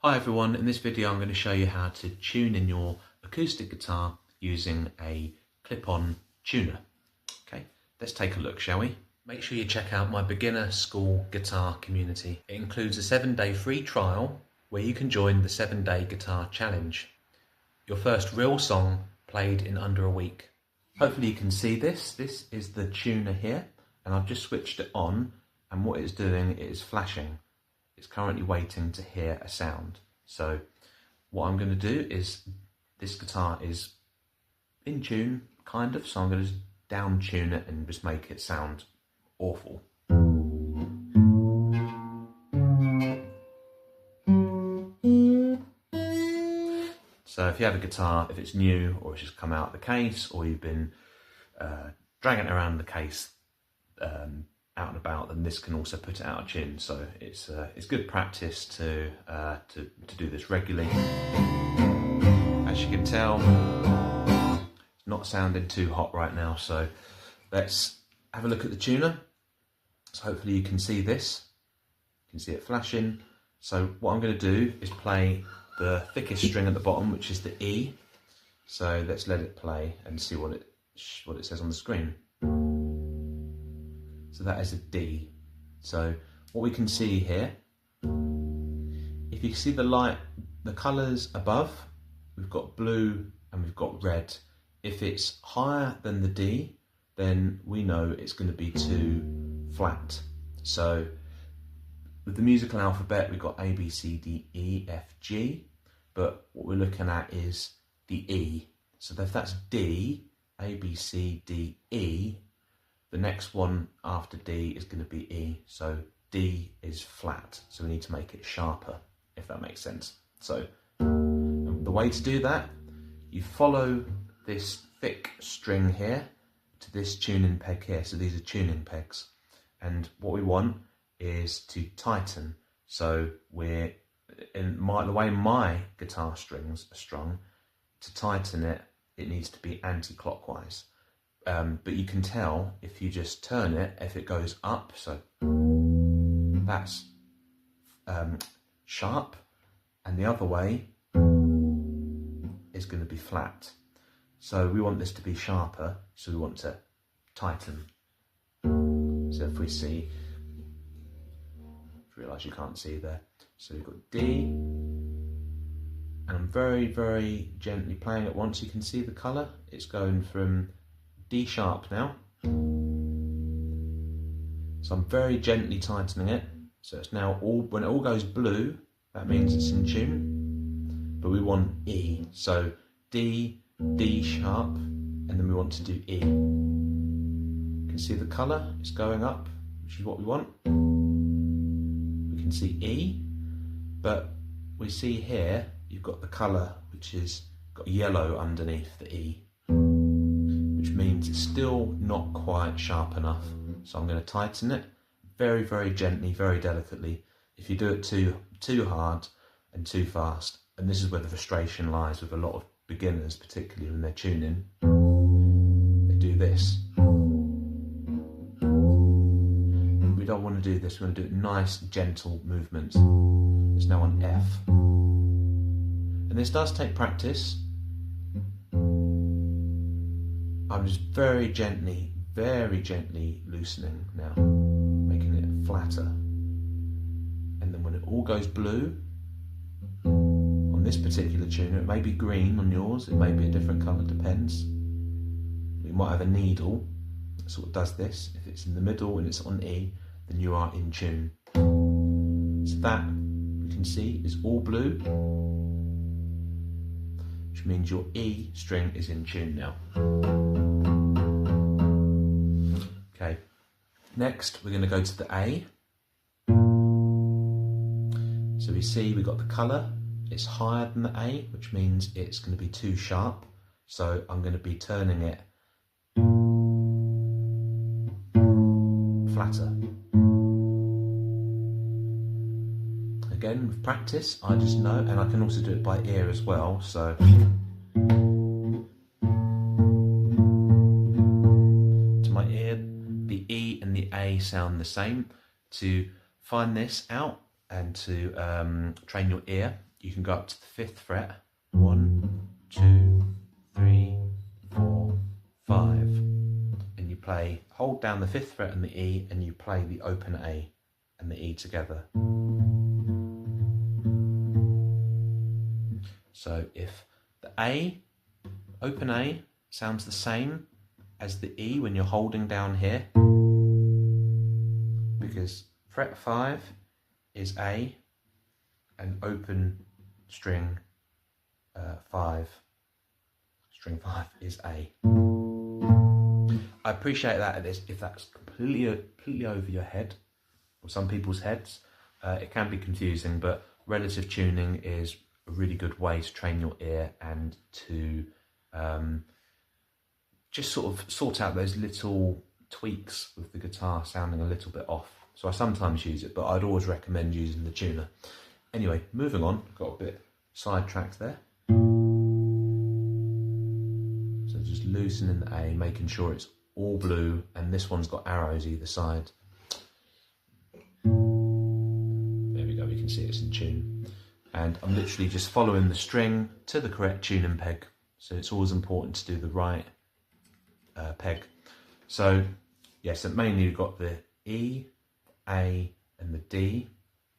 Hi everyone, in this video I'm going to show you how to tune in your acoustic guitar using a clip-on tuner. Okay, let's take a look, shall we? Make sure you check out my beginner school guitar community. It includes a 7-day free trial where you can join the 7-day guitar challenge. Your first real song played in under a week. Hopefully you can see this. This is the tuner here, and I've just switched it on, and what it's doing is flashing. It's currently waiting to hear a sound. So what I'm going to do is, this guitar is in tune, kind of, so I'm going to down tune it and just make it sound awful. So if you have a guitar, if it's new or it's just come out of the case, or you've been dragging it around the case out and about, then this can also put it out of tune. So it's good practice to do this regularly. As you can tell, it's not sounding too hot right now. So let's have a look at the tuner. So hopefully you can see this. You can see it flashing. So what I'm going to do is play the thickest string at the bottom, which is the E. So let's let it play and see what it says on the screen. So that is a D. So what we can see here, if you see the colours above, we've got blue and we've got red. If it's higher than the D, then we know it's going to be too flat. So with the musical alphabet, we've got A, B, C, D, E, F, G, but what we're looking at is the E. So if that's D, A, B, C, D, E, the next one after D is going to be E. So D is flat, so we need to make it sharper, if that makes sense. So the way to do that, you follow this thick string here to this tuning peg here. So these are tuning pegs, and what we want is to tighten. So the way my guitar strings are strung, to tighten it, it needs to be anti-clockwise. But you can tell if you just turn it, if it goes up, so that's sharp, and the other way is going to be flat. So we want this to be sharper, so we want to tighten. So if we see, realise you can't see there, so we've got D, and I'm very, very gently playing it. Once you can see the colour, it's going from D sharp now. So I'm very gently tightening it. So it's now when it all goes blue, that means it's in tune. But we want E. So D, D sharp, and then we want to do E. You can see the colour, it's going up, which is what we want. We can see E, but we see here, you've got the colour, which is got yellow underneath the E, which means it's still not quite sharp enough. So I'm going to tighten it very, very gently, very delicately. If you do it too hard and too fast, and this is where the frustration lies with a lot of beginners, particularly when they're tuning, they do this. We don't want to do this, we want to do it nice, gentle movements. It's now on F. And this does take practice. I'm just very gently loosening now, making it flatter. And then when it all goes blue, on this particular tuner, it may be green on yours, it may be a different colour, depends. You might have a needle that sort of does this. If it's in the middle and it's on E, then you are in tune. So that, you can see, is all blue, which means your E string is in tune now. Okay, next we're going to go to the A. So we see we've got the colour, it's higher than the A, which means it's going to be too sharp. So I'm going to be turning it flatter. Again, with practice, I just know, and I can also do it by ear as well. So to my ear, the E and the A sound the same. To find this out, and to train your ear, you can go up to the 5th fret. 1, 2, 3, 4, 5. And you play, hold down the 5th fret and the E, and you play the open A and the E together. So if the A, open A, sounds the same as the E when you're holding down here, because fret 5 is A and open string 5, string 5 is A. I appreciate that if that's completely over your head, or some people's heads, it can be confusing, but relative tuning is a really good way to train your ear and to just sort of sort out those little tweaks with the guitar sounding a little bit off. So I sometimes use it, but I'd always recommend using the tuner. Anyway, moving on, got a bit sidetracked there. So just loosening the A, making sure it's all blue, and this one's got arrows either side. There we go, we can see it's in tune. And I'm literally just following the string to the correct tuning peg. So it's always important to do the right peg. So yes, mainly we've got the E, A and the D,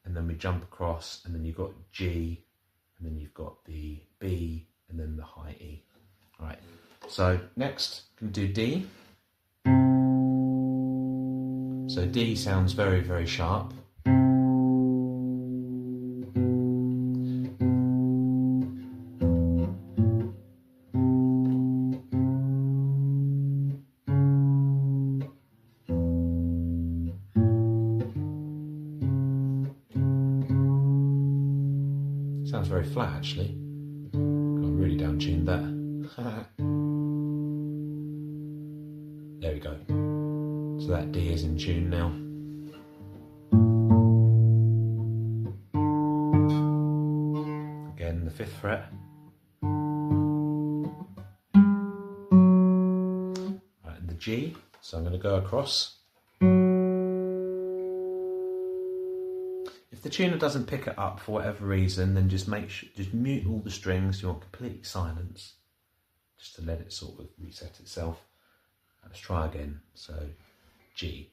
and then we jump across, and then you've got G, and then you've got the B, and then the high E. All right, so next we can do D. So D sounds very, very sharp. Sounds very flat actually. Got really down tuned that. There we go. So that D is in tune now. Again, the 5th fret. Right, and the G. So I'm going to go across. If the tuner doesn't pick it up for whatever reason, then just just mute all the strings. You want complete silence, just to let it sort of reset itself. Let's try again. So G.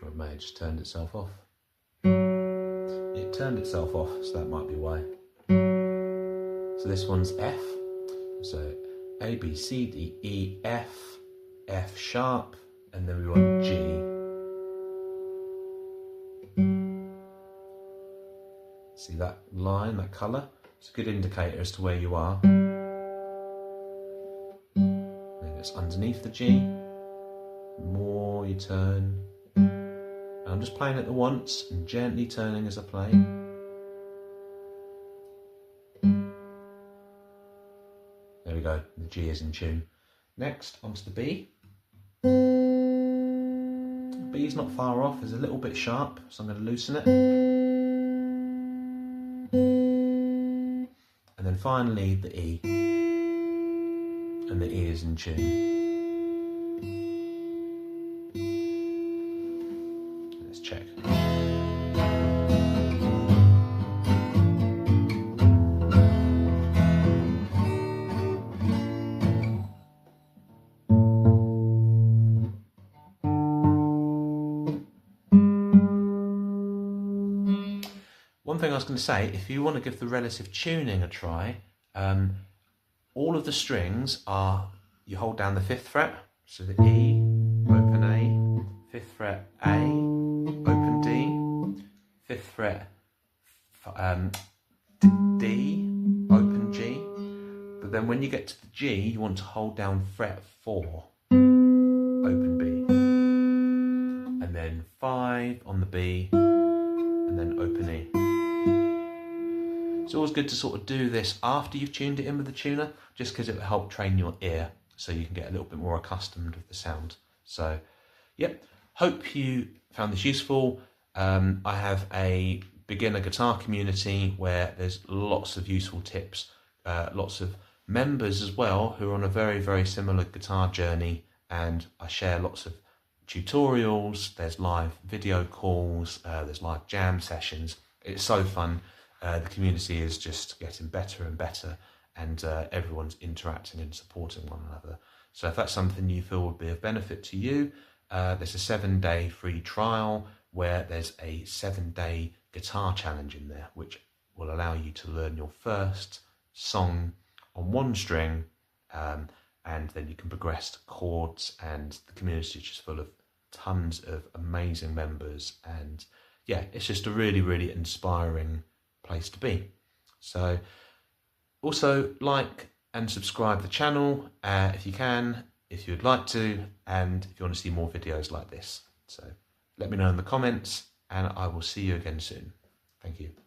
Or it may have just turned itself off. It turned itself off, so that might be why. So this one's F. So A, B, C, D, E, F, F sharp, and then we want G. See that line, that colour? It's a good indicator as to where you are. Then it's underneath the G. The more you turn. And I'm just playing it the once and gently turning as I play. There we go, the G is in tune. Next, onto the B. B is not far off, it's a little bit sharp, so I'm going to loosen it. And then finally the E. And the E is in tune. Let's check. One thing I was going to say, if you want to give the relative tuning a try, all of the strings are, you hold down the 5th fret, so the E, open A, 5th fret A, open D, 5th fret D, open G, but then when you get to the G, you want to hold down fret 4, open B, and then 5 on the B, and then open E. It's always good to sort of do this after you've tuned it in with the tuner, just because it will help train your ear so you can get a little bit more accustomed with the sound. So, yep, hope you found this useful. I have a beginner guitar community where there's lots of useful tips, lots of members as well who are on a very, very similar guitar journey, and I share lots of tutorials, there's live video calls, there's live jam sessions. It's so fun. The community is just getting better and better, and everyone's interacting and supporting one another. So if that's something you feel would be of benefit to you, there's a 7-day free trial where there's a 7-day guitar challenge in there, which will allow you to learn your first song on one string, and then you can progress to chords, and the community is just full of tons of amazing members, and yeah, it's just a really, really inspiring place to be. So also like and subscribe the channel if you can, if you'd like to, and if you want to see more videos like this. So let me know in the comments, and I will see you again soon. Thank you.